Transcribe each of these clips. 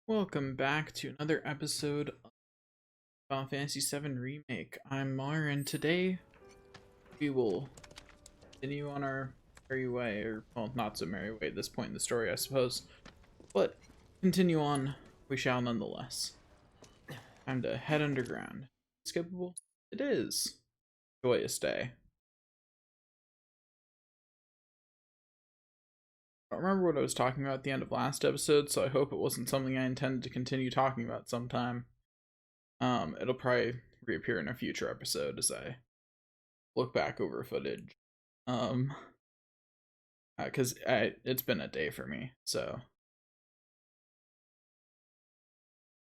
Welcome back to another episode of Fantasy VII Remake. I'm Mar, and today we will continue on our merry way, or, well, not so merry way at this point in the story, I suppose. But continue on, we shall nonetheless. Time to head underground. Skippable? It is. Joyous day. I don't remember what I was talking about at the end of last episode, so I hope it wasn't something I intended to continue talking about sometime. It'll probably reappear in a future episode as I look back over footage. Because it's been a day for me, so.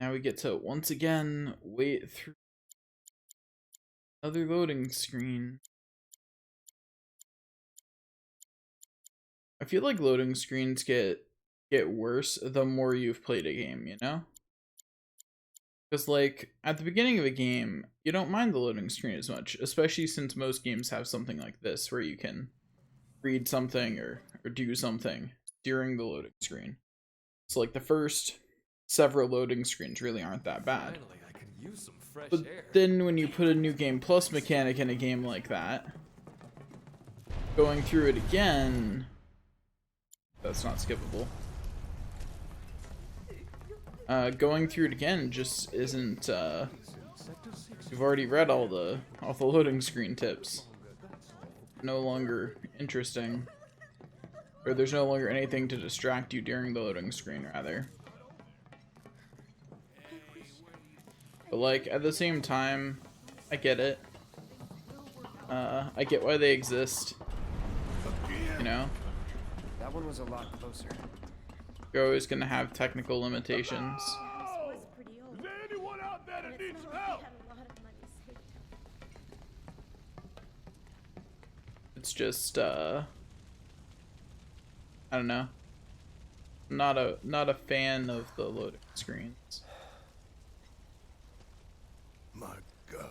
Now we get to, once again, wait through another loading screen. I feel like loading screens get worse the more you've played a game, you know? Because, like, at the beginning of a game, you don't mind the loading screen as much, especially since most games have something like this, where you can read something or do something during the loading screen. So, like, the first several loading screens really aren't that bad. Finally, I could use some fresh But air. then when you put a new game plus mechanic in a game like that, going through it again, that's not skippable. Going through it again just isn't, you've already read all the loading screen tips. No longer interesting. Or there's no longer anything to distract you during the loading screen, rather. But, like, at the same time, I get it. I get why they exist. You know? That one was a lot closer. You're always gonna have technical limitations. Is there anyone out there that needs some help? It's just, I don't know. Not a fan of the loading screens. My God.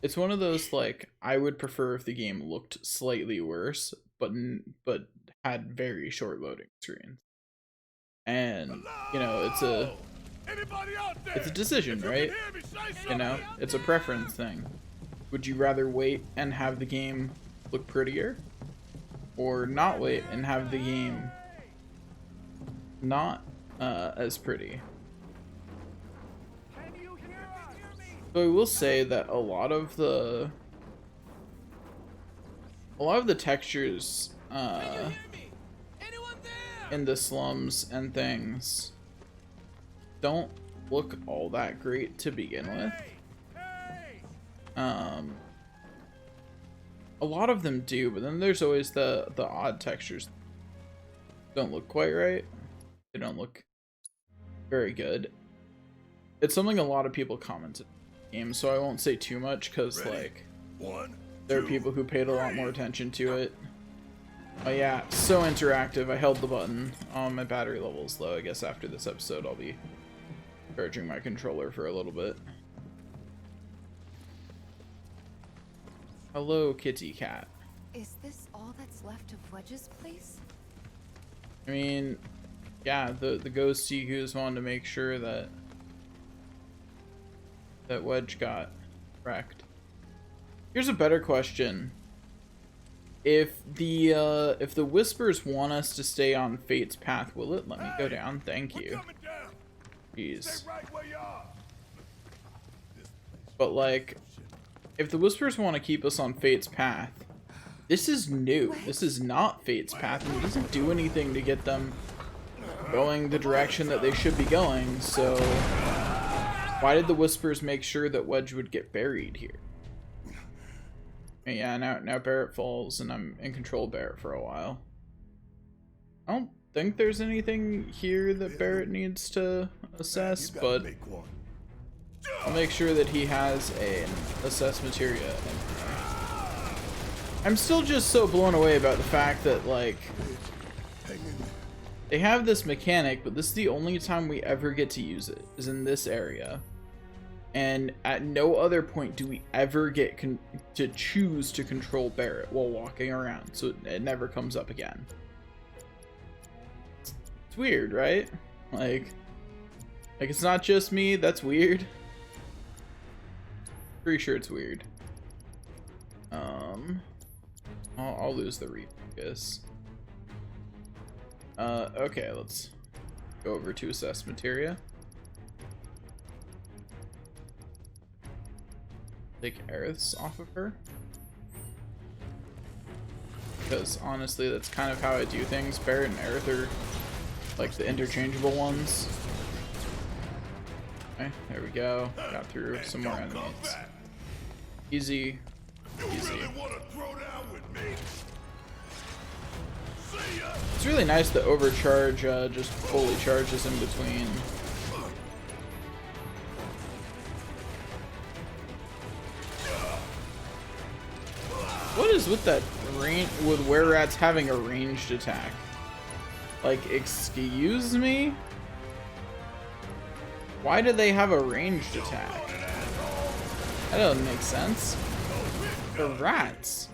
It's one of those, like, I would prefer if the game looked slightly worse, but had very short loading screens. And, you know, it's a decision, right? You know, it's a preference thing. Would you rather wait and have the game look prettier, or not wait and have the game not as pretty? But I will say that a lot of the textures in the slums and things don't look all that great to begin with. A lot of them do, but then there's always the odd textures don't look quite right. They don't look very good. It's something a lot of people commented on the game, so I won't say too much because, like, there are people who paid a lot more attention to it. Oh yeah, so interactive. I held the button. My battery level's low. I guess after this episode I'll be charging my controller for a little bit. Hello, kitty cat. Is this all that's left of Wedge's place? I mean, yeah, the ghost Tikus wanted to make sure that Wedge got wrecked. Here's a better question. If the Whispers want us to stay on Fate's path, will it let me go down? Thank you. Jeez. But, like, if the Whispers want to keep us on Fate's path, this is new. This is not Fate's path, and it doesn't do anything to get them going the direction that they should be going, so why did the Whispers make sure that Wedge would get buried here? Yeah, now Barret falls, and I'm in control of Barret for a while. I don't think there's anything here that Barret needs to assess, but I'll make sure that he has an assess materia. I'm still just so blown away about the fact that, like, they have this mechanic, but this is the only time we ever get to use it, is in this area. And at no other point do we ever get to choose to control Barret while walking around, so it never comes up again. It's weird, right? Like, Like, it's not just me. That's weird. Pretty sure it's weird. I'll lose the refocus. Okay, let's go over to assessment area. Take Aerith's off of her. Because honestly, that's kind of how I do things. Barret and Aerith are like the interchangeable ones. Okay, there we go. Got through some more enemies. Easy. Easy. It's really nice the overcharge just fully charges in between. What is with that range, with were-rats having a ranged attack? Like, excuse me? Why do they have a ranged attack? That doesn't make sense. They're rats.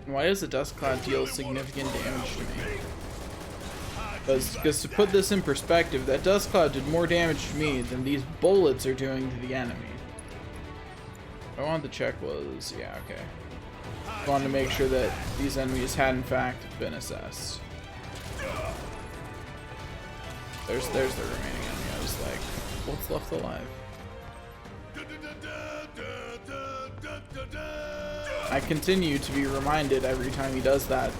Why does the dust cloud deal significant damage to me? Because to put this in perspective, that dust cloud did more damage to me than these bullets are doing to the enemy. What I wanted to check was, yeah, okay. I wanted to make sure that these enemies had in fact been assessed. There's the remaining enemy. I was like, what's left alive? I continue to be reminded every time he does that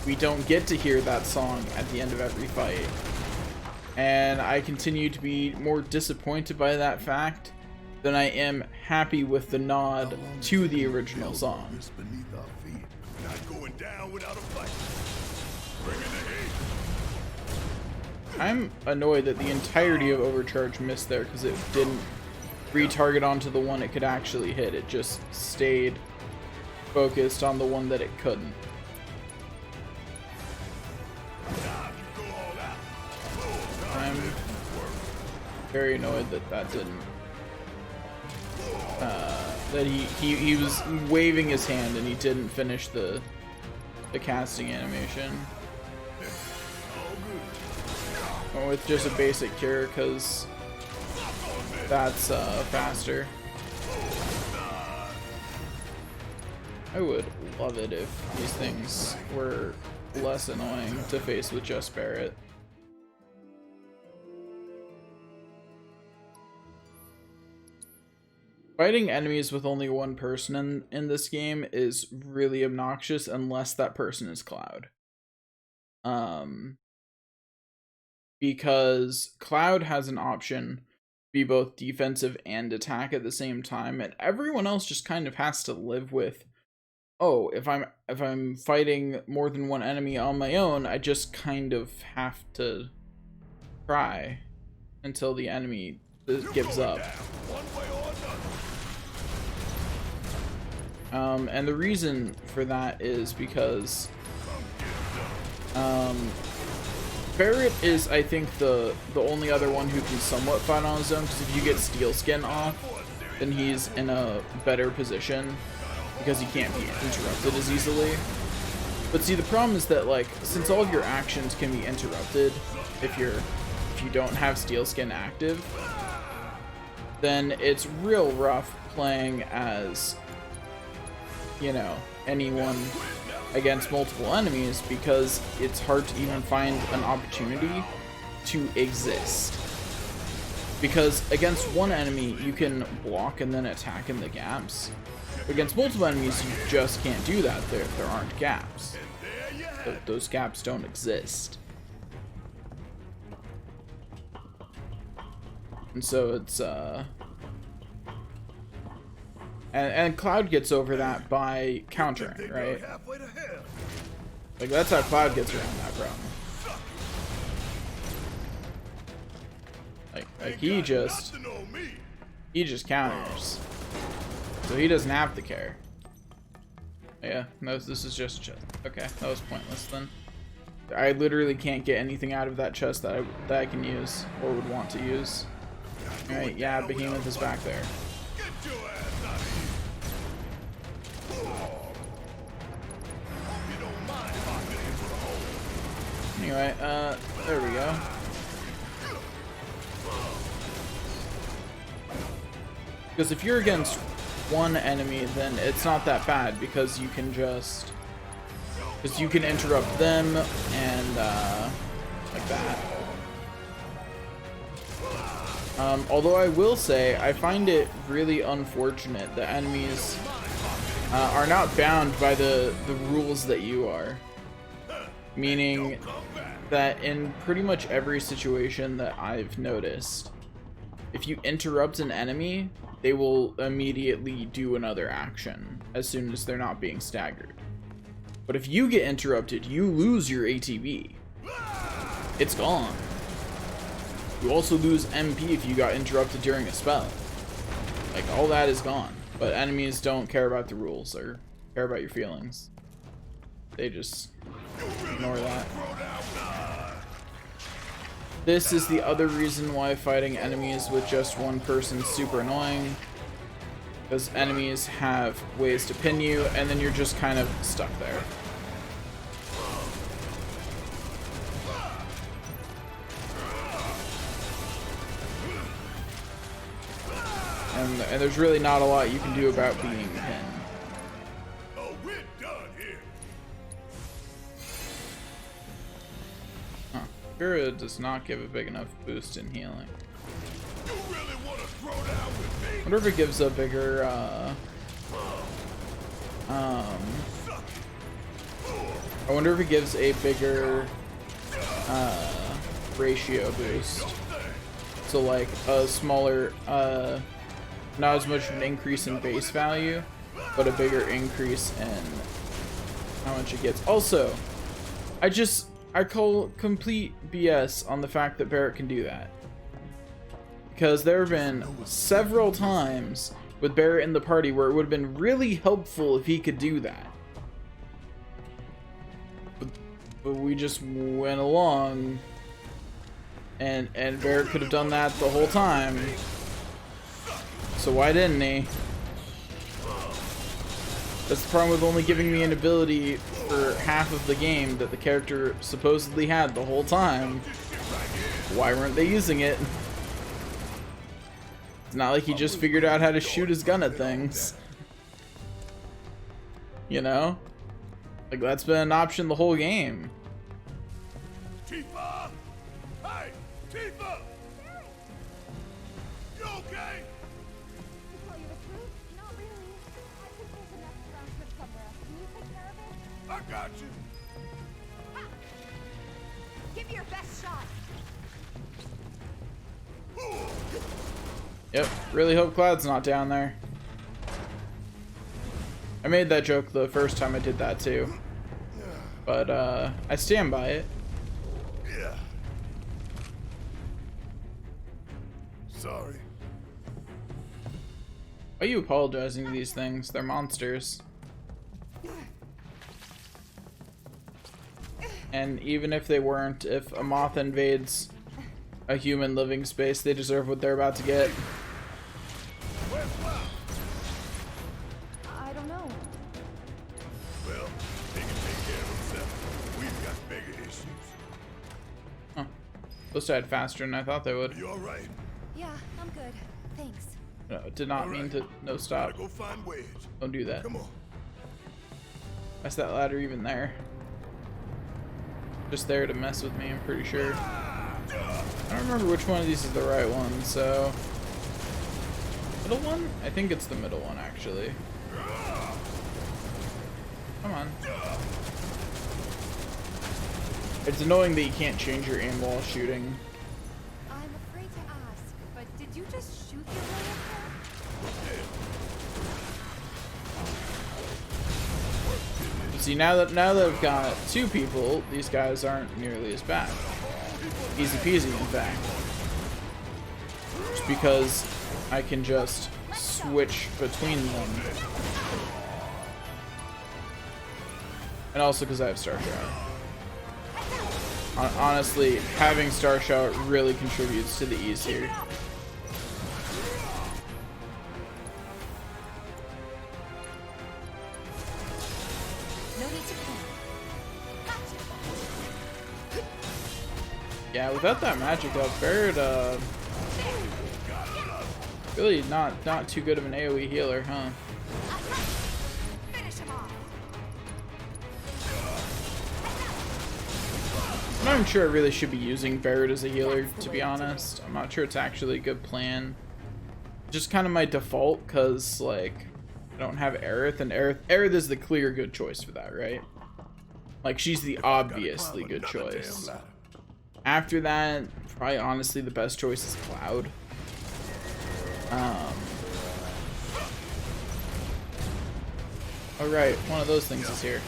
we don't get to hear that song at the end of every fight. And I continue to be more disappointed by that fact than I am happy with the nod to the original song. I'm annoyed that the entirety of Overcharge missed there because it didn't retarget onto the one it could actually hit. It just stayed focused on the one that it couldn't. I'm very annoyed that didn't. That he was waving his hand and he didn't finish the casting animation. With just a basic cure, because that's faster. I would love it if these things were less annoying to face with just Barret. Fighting enemies with only one person in this game is really obnoxious unless that person is Cloud. Because Cloud has an option to be both defensive and attack at the same time, and everyone else just kind of has to live with, oh, if I'm fighting more than one enemy on my own, I just kind of have to try until the enemy gives up. And the reason for that is because Barret is, I think, the only other one who can somewhat fight on his own, because if you get Steel Skin off, then he's in a better position because he can't be interrupted as easily. But see, the problem is that, like, since all of your actions can be interrupted if you don't have Steel Skin active, then it's real rough playing as, you know, anyone against multiple enemies, because it's hard to even find an opportunity to exist. Because against one enemy you can block and then attack in the gaps. Against multiple enemies you just can't do that. There aren't gaps. Those gaps don't exist. And so it's and Cloud gets over that by countering, right? Like, that's how Cloud gets around that problem. Like he just counters, so he doesn't have to care. Yeah, no, this is just a chest. Okay, that was pointless then. I literally can't get anything out of that chest that I can use or would want to use. All right, yeah, Behemoth is back there. Anyway, there we go. Because if you're against one enemy, then it's not that bad because you can just... Because you can interrupt them and, like that. Although I will say, I find it really unfortunate that enemies are not bound by the rules that you are. Meaning that in pretty much every situation that I've noticed, if you interrupt an enemy, they will immediately do another action as soon as they're not being staggered. But if you get interrupted, you lose your ATB. It's gone. You also lose MP if you got interrupted during a spell. Like, all that is gone. But enemies don't care about the rules or care about your feelings. They just ignore that. This is the other reason why fighting enemies with just one person is super annoying. Because enemies have ways to pin you, and then you're just kind of stuck there. And there's really not a lot you can do about being pinned. Oh, we're done here. Huh. Barret does not give a big enough boost in healing. You really want to throw down with me? I wonder if it gives a bigger, I wonder if it gives a bigger, ratio boost. So like a smaller, not as much of an increase in base value, but a bigger increase in how much it gets. Also, I call complete BS on the fact that Barret can do that. Because there have been several times with Barret in the party where it would have been really helpful if he could do that. But we just went along and Barret could have done that the whole time. So why didn't he? That's the problem with only giving me an ability for half of the game that the character supposedly had the whole time. Why weren't they using it? It's not like he just figured out how to shoot his gun at things. You know? Like, that's been an option the whole game. Tifa! Hey, Tifa! You okay? To tell you the truth, not really. I think there's a next round trip somewhere. Can you take care of it? I got you. Ha! Give me your best shot. Yep, really hope Cloud's not down there. I made that joke the first time I did that too. But, I stand by it. Yeah. Sorry. Why are you apologizing to these things? They're monsters. And even if they weren't, if a moth invades a human living space, they deserve what they're about to get. Where's Cloud? I don't know. Well, he can take care of himself. We've got bigger issues. Huh. Those died faster than I thought they would. You all right? Yeah, I'm good. Thanks. No, did not mean to. No, stop. Gotta go find Wedge. Don't do that. Come on. Why's that ladder even there? Just there to mess with me, I'm pretty sure. I don't remember which one of these is the right one, so... Middle one? I think it's the middle one, actually. Come on. It's annoying that you can't change your aim while shooting. I'm afraid to ask, but did you just shoot your way up there? See, now that I've got two people, these guys aren't nearly as bad. Easy peasy, in fact. Just because I can just switch between them. And also because I have Star Shout. Honestly, having Star Shout really contributes to the ease here. No need to panic. Gotcha. Yeah, without that magic up, Barret, really not too good of an AoE healer, huh? Finish him off. I'm not even sure I really should be using Barret as a healer, to be honest. I'm not sure it's actually a good plan. Just kind of my default, because, like, I don't have Aerith, and Aerith is the clear good choice for that, right? Like, she's the obviously good choice. After that, probably honestly the best choice is Cloud. Alright, one of those things is here.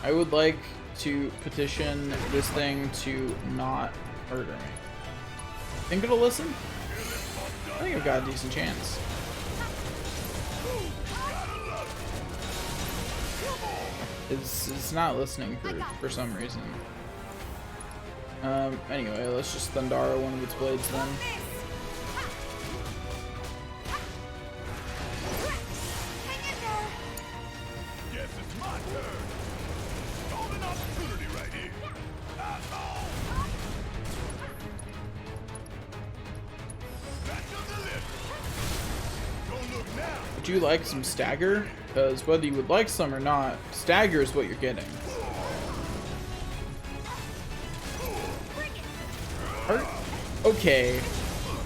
I would like to petition this thing to not murder me. Think it'll listen? I think I've got a decent chance. It's not listening for some reason. Anyway, let's just Thundara one of its blades then. Guess it's my turn. Golden opportunity right here. That's all. Back of the list. Don't look now. Would you like some stagger? Because whether you would like some or not, stagger is what you're getting. Okay.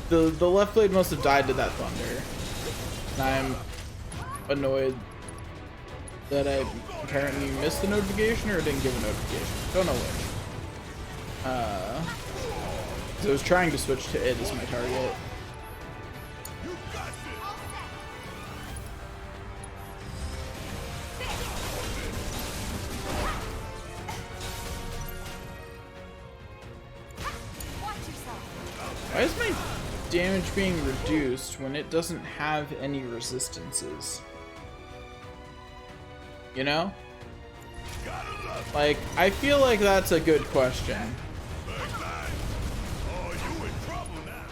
The left blade must have died to that thunder. And I'm annoyed that I apparently missed the notification or didn't give a notification. Don't know which. 'Cause I was trying to switch to it as my target. Why is my damage being reduced when it doesn't have any resistances? You know? Like, I feel like that's a good question. Oh, you in trouble now.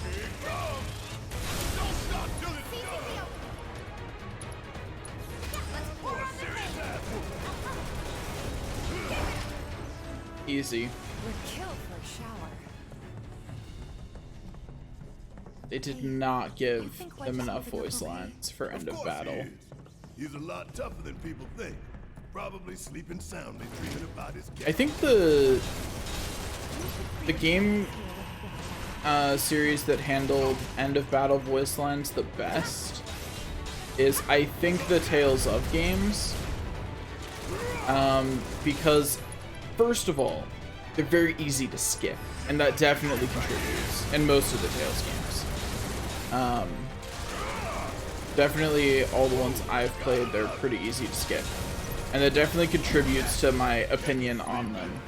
Here it comes. Don't stop till it's done. What a serious ass. Easy. We're killed for a shower. They did not give them enough voice lines for end of Of course battle. he is. He's a lot tougher than people think. Probably sleeping soundly dreaming about his I think the game series that handled end of battle voice lines the best is, I think, the Tales of games. Because first of all, they're very easy to skip, and that definitely contributes in most of the Tales games. Definitely all the ones I've played, they're pretty easy to skip, and that definitely contributes to my opinion on them.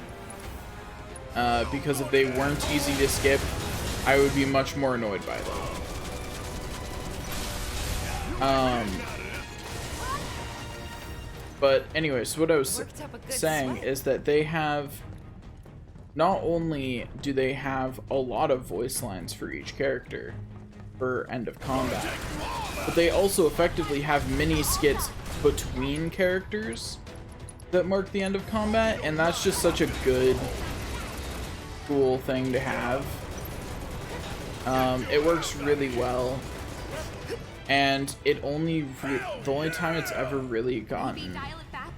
Because if they weren't easy to skip, I would be much more annoyed by them. But anyways, so what I was saying is that they have, not only do they have a lot of voice lines for each character for end of combat, but they also effectively have mini skits between characters that mark the end of combat, and that's just such a good, cool thing to have. It works really well, and the only time it's ever really gotten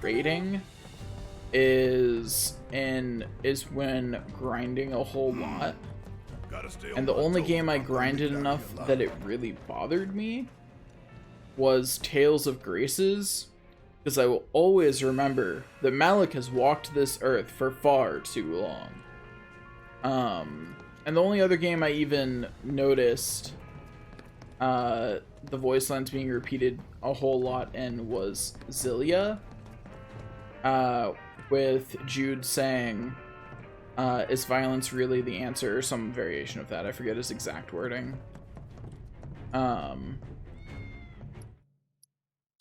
rating is when grinding a whole lot. And the only game I grinded enough that it really bothered me was Tales of Graces, because I will always remember that Malik has walked this earth for far too long. And the only other game I even noticed the voice lines being repeated a whole lot in was Zillia, with Jude saying, is violence really the answer, or some variation of that. I forget his exact wording.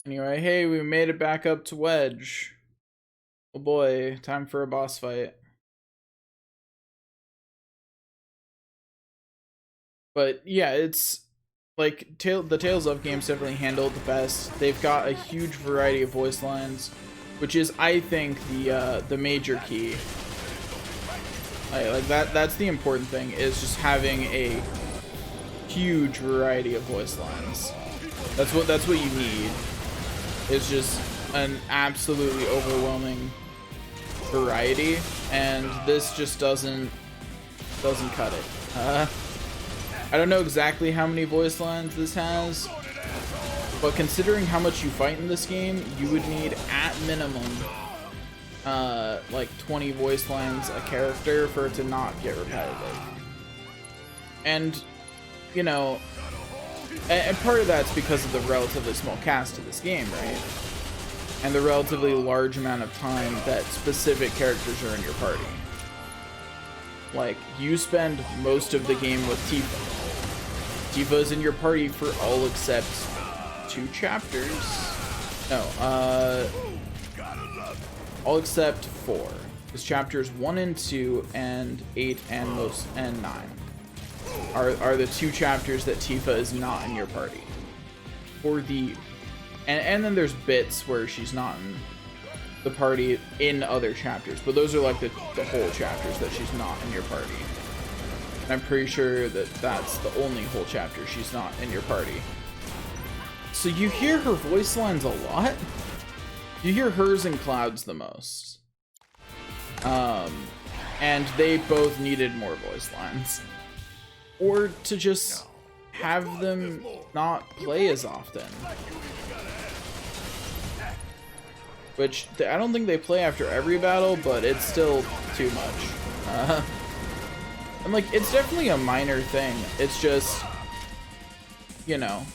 Anyway, hey, we made it back up to Wedge. Oh boy, time for a boss fight. But yeah, like the Tales of games definitely handled the best. They've got a huge variety of voice lines, which is, I think, the major key. Like that's the important thing, is just having a huge variety of voice lines. That's what you need. It's just an absolutely overwhelming variety, and this just doesn't cut it. I don't know exactly how many voice lines this has, but considering how much you fight in this game, you would need at minimum like 20 voice lines a character for it to not get repetitive. And you know, and part of that's because of the relatively small cast of this game, right? And the relatively large amount of time that specific characters are in your party. Like, you spend most of the game with Tifa. Tifa's in your party for all except 2 chapters. No, all except 4. Because chapters 1 and 2 and 8 and 9 are the 2 chapters that Tifa is not in your party. For the and then there's bits where she's not in the party in other chapters, but those are like the whole chapters that she's not in your party. And I'm pretty sure that that's the only whole chapter she's not in your party. So you hear her voice lines a lot. You hear hers and Cloud's the most. And they both needed more voice lines. Or to just have them not play as often. Which, I don't think they play after every battle, but it's still too much. And like, it's definitely a minor thing. It's just, you know,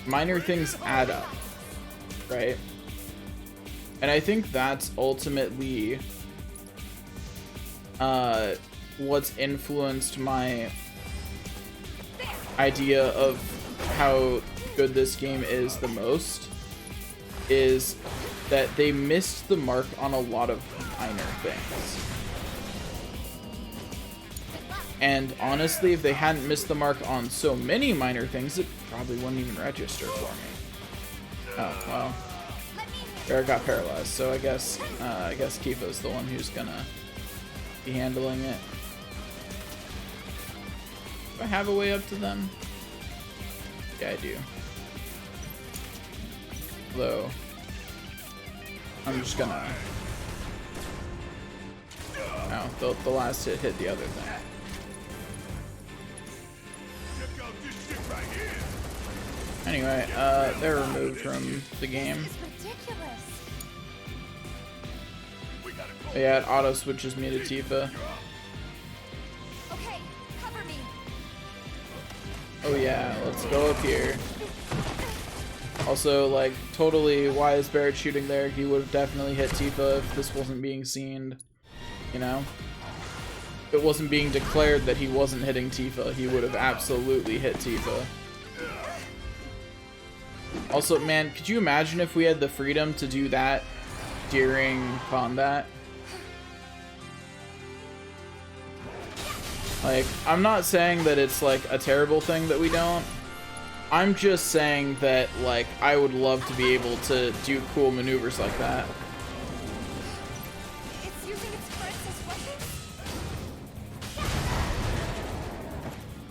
minor things add up, right? And I think that's ultimately what's influenced my idea of how good this game is the most, is that they missed the mark on a lot of minor things. And honestly, if they hadn't missed the mark on so many minor things, it probably wouldn't even register for me. Oh, well. Barret got paralyzed, so I guess Tifa's the one who's gonna be handling it. Do I have a way up to them? Yeah, I do. Although, I'm just gonna... Oh, the last hit the other thing. Anyway, they're removed from the game. Yeah, it auto switches me to Tifa. Okay, cover me. Oh yeah, let's go up here. Also, like, totally, why is Barret shooting there? He would have definitely hit Tifa if this wasn't being seen, you know? If it wasn't being declared that he wasn't hitting Tifa, he would have absolutely hit Tifa. Also, man, could you imagine if we had the freedom to do that during combat? Like, I'm not saying that it's, like, a terrible thing that we don't. I'm just saying that, like, I would love to be able to do cool maneuvers like that. It's using its friends as weapons?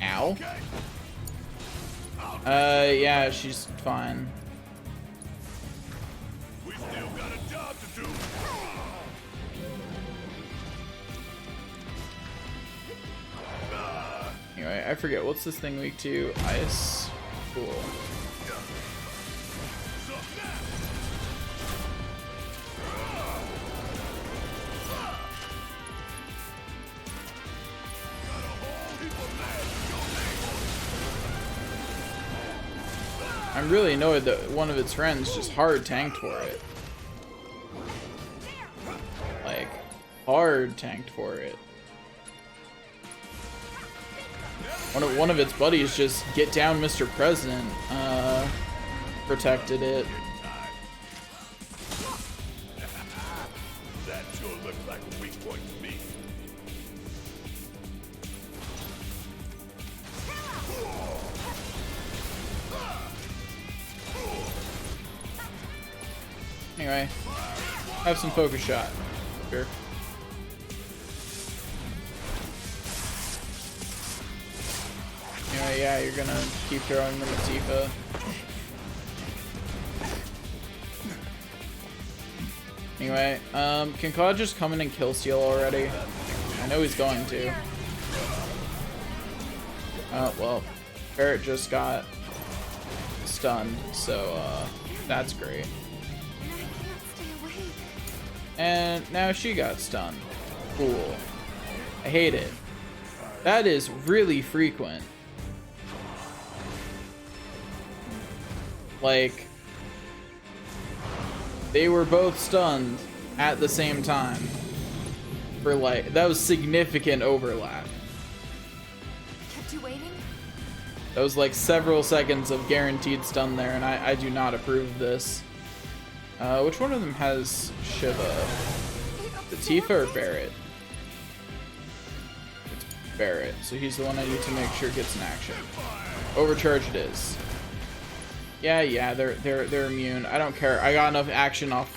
Ow. Yeah, she's fine. We still got a job to do. Anyway, I forget, what's this thing weak to? Ice? Cool. I'm really annoyed that one of its friends just hard tanked for it. Like, hard tanked for it. One of its buddies just get down Mr. President, protected it. That sure looks like a weak point to me. Anyway, have some focus shot. Sure. Anyway, yeah, you're gonna keep throwing them at Tifa. Anyway, can Claude just come in and kill Steel already? I know he's going to. Oh, well, Barret just got stunned, so, that's great. And now she got stunned. Cool. I hate it. That is really frequent. Like, they were both stunned at the same time. For like, that was significant overlap. Kept you waiting? That was like several seconds of guaranteed stun there, and I do not approve of this. Which one of them has Shiva? The Tifa or Barret? It's Barret, so he's the one I need to make sure gets an action. Overcharge it is. Yeah, they're immune. I don't care. I got enough action off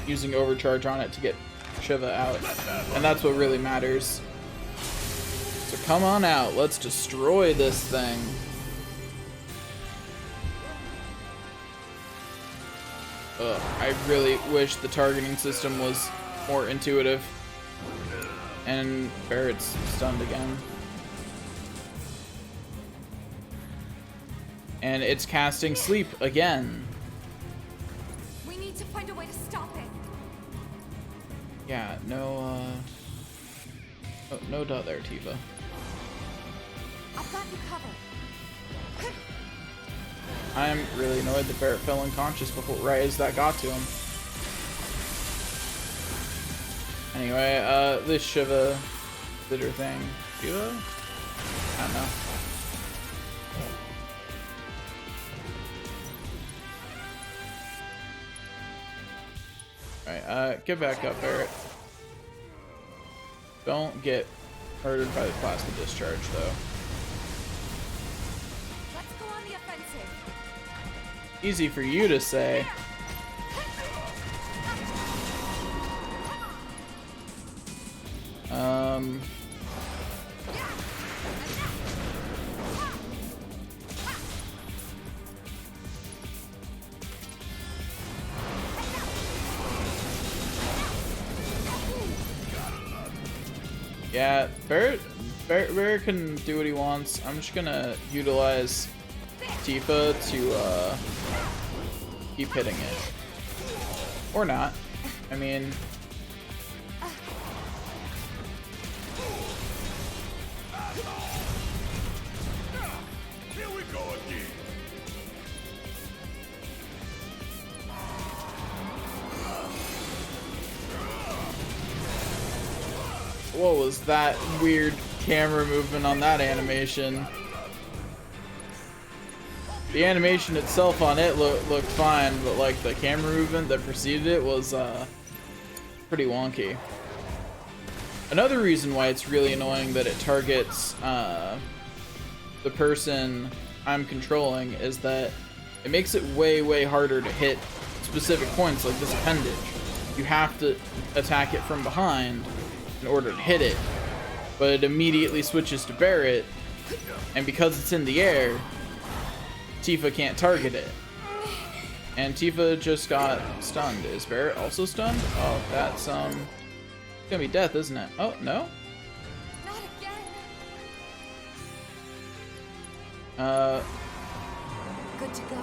using overcharge on it to get Shiva out, and that's what really matters. So come on out. Let's destroy this thing. Ugh, I really wish the targeting system was more intuitive. And Barret's stunned again. And it's casting sleep again. We need to find a way to stop it. Yeah, no duh there, Tifa. I've got you covered. I'm really annoyed that Barret fell unconscious before right as that got to him. Anyway, this Shiva did her thing. Shiva? I don't know. Alright, get back up, Barret. Don't get murdered by the plasma discharge, though. Let's go on the offensive. Easy for you to say. Yeah, Barret can do what he wants. I'm just gonna utilize Tifa to keep hitting it. Or not. I mean, Here we go again. what was that weird camera movement on that animation? The animation itself on it looked fine, but like the camera movement that preceded it was pretty wonky. Another reason why it's really annoying that it targets the person I'm controlling is that it makes it way harder to hit specific points like this appendage. You have to attack it from behind in order to hit it, but it immediately switches to Barret, and because it's in the air, Tifa can't target it. And Tifa just got stunned. Is Barret also stunned? Oh, that's gonna be death, isn't it? Oh, no? Not again. Good to go.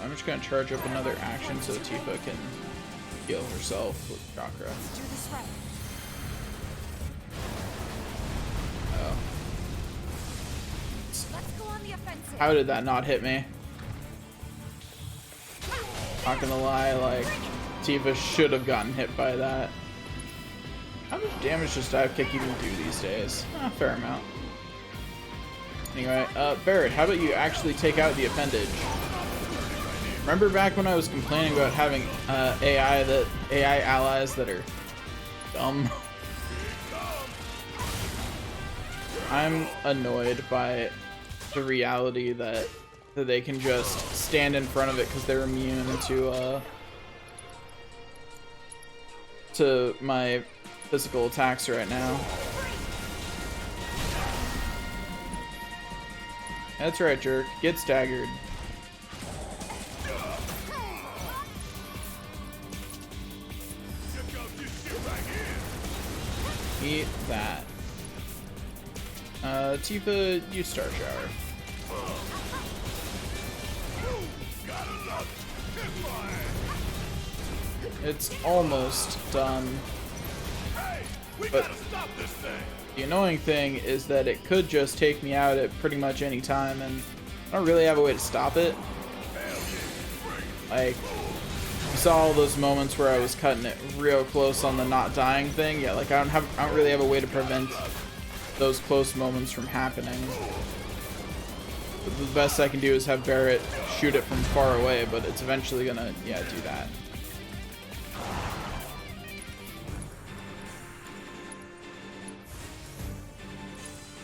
I'm just gonna charge up another action so Tifa can heal herself with chakra. Let's do this right. Oh. Let's go on the offensive. How did that not hit me? Not gonna lie, like, Tifa should have gotten hit by that. How much damage does dive kick even do these days? A fair amount. Anyway, Barret, how about you actually take out the appendage? Remember back when I was complaining about having AI allies that are dumb? I'm annoyed by the reality that they can just stand in front of it because they're immune to my physical attacks right now. That's right, jerk. Get staggered. Eat that. Tifa, you Star Shower. It's almost done. But the annoying thing is that it could just take me out at pretty much any time, and I don't really have a way to stop it. Like, you saw all those moments where I was cutting it real close on the not dying thing. Yeah, like I don't really have a way to prevent those close moments from happening. But the best I can do is have Barret shoot it from far away, but it's eventually gonna, yeah, do that.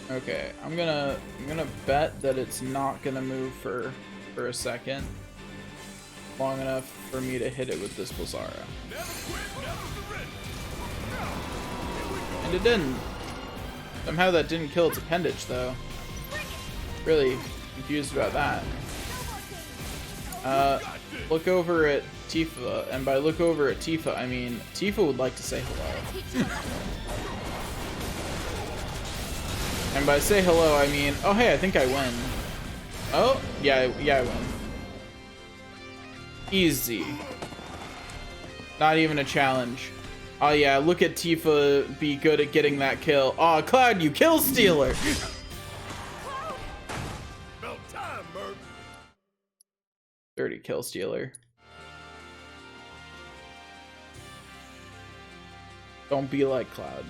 Okay, I'm gonna bet that it's not gonna move for a second, long enough for me to hit it with this Blizzara. And it didn't. Somehow that didn't kill its appendage, though. Really confused about that. Look over at Tifa, and by look over at Tifa, I mean Tifa would like to say hello. And by say hello, I mean, oh hey, I think I win. Oh, yeah, I win. Easy. Not even a challenge. Oh yeah, look at Tifa be good at getting that kill. Oh, Cloud, you kill stealer! Dirty kill stealer. Don't be like Cloud.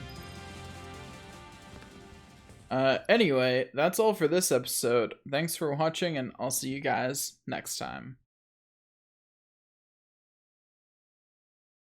Anyway, that's all for this episode. Thanks for watching, and I'll see you guys next time.